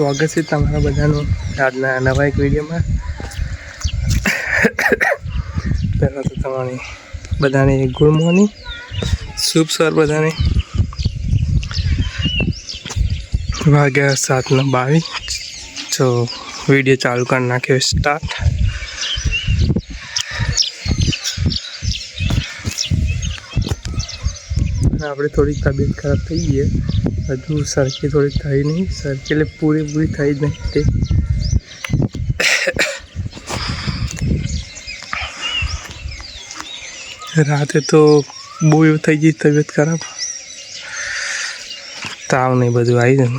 સ્વાગત છે તમારા બધાનું આજના નવા એક વિડીયોમાં। પહેલાં તો તમારી બધાને ગુડ મોર્નિંગ, શુભ સવાર બધાને। વાગ્યા 7:22 તો વિડીયો ચાલુ કરી નાખ્યો સ્ટાર્ટ। આપણે થોડી તબિયત ખરાબ થઈ ગઈ, હજુ સરખી થોડી થઈ નહીં, સરખી એટલે પૂરેપૂરી થઈ જ નહીં તે। રાતે તો બહુ એવું થઈ ગઈ તબિયત ખરાબ, તાવ ને બધું આવી જાય।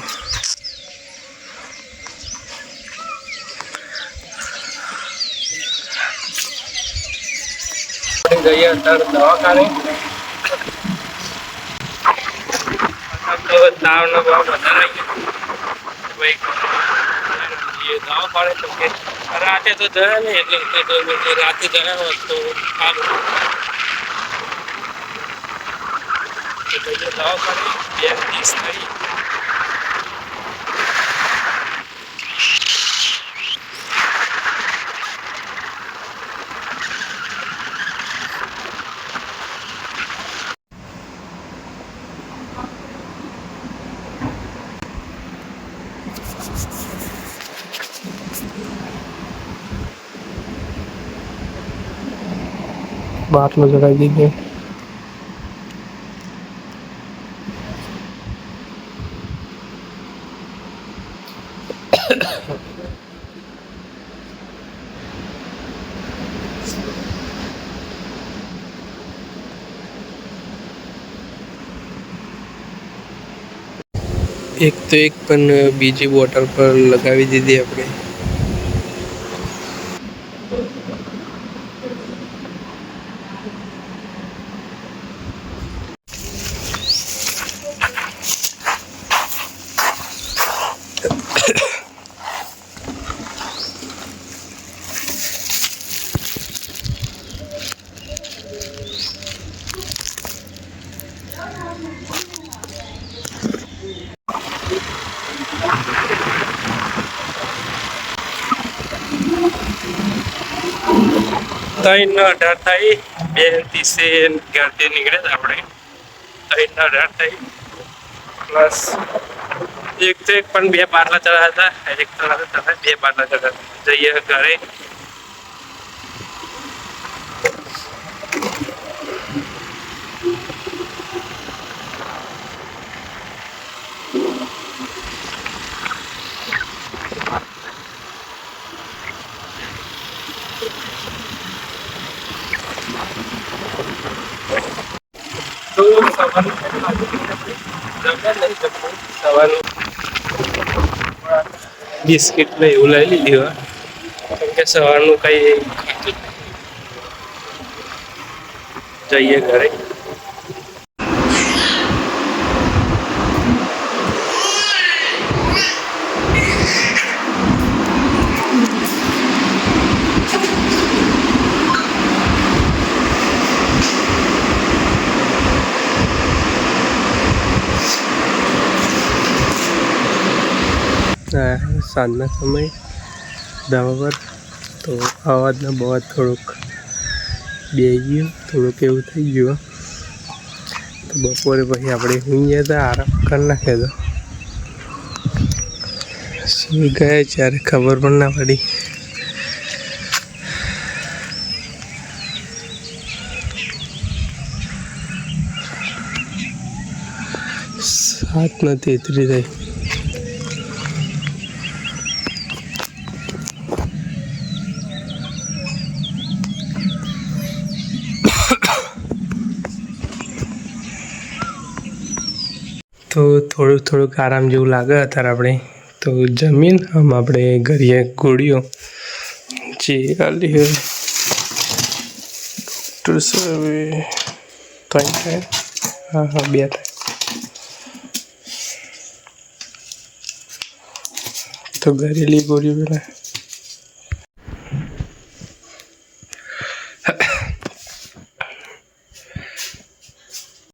ગઈએ અત્યારે દવાખાને, તાવનો ભાવ વધારે આવી ગયો। દવા પાડે તો કે રાતે તો જયા નહીં, એટલે રાતે જયા હોત તો સારું। દવા પાડે 2:30 થઈ। બાટલો જગાવી દીધો। એક તો એક પણ બીજી બોટલ પર લગાવી દીધી આપણે। ત્રણ 18 થઈ, 2:30 ઘરથી નીકળે આપણે। 3 18 થઈ પ્લસ એક તો એક પણ 2 બાટલા ચડાવ્યા હતા, એક તો 2 બાટલા ચડાવ્યા। જઈએ ઘરે। તો સવારનું બિસ્કિટ ને એવું લઈ લીધી હોય, કેમ કે સવારનું કંઈ જઈએ ઘરે। સાંજના સમય ધાબા પર તો અવાજનો બહુ થોડુંક બે ગયું, થોડુંક એવું થઈ ગયું। તો બપોરે પછી આપણે સુઈ ગયા હતા, આરામ કરી નાખ્યો હતો। સુઈ ગયા ત્યારે ખબર પણ ના પડી। સાત ને 33 થઈ। તો થોડુંક આરામ જેવું લાગે અત્યારે આપણે તો જમીન આમ આપણે ઘરે ગોળીઓ જે આલી હોય ડૉક્ટર સાહેબે 3 થાય, હા 2 થાય। તો ઘરેલી ગોળીઓ પેલા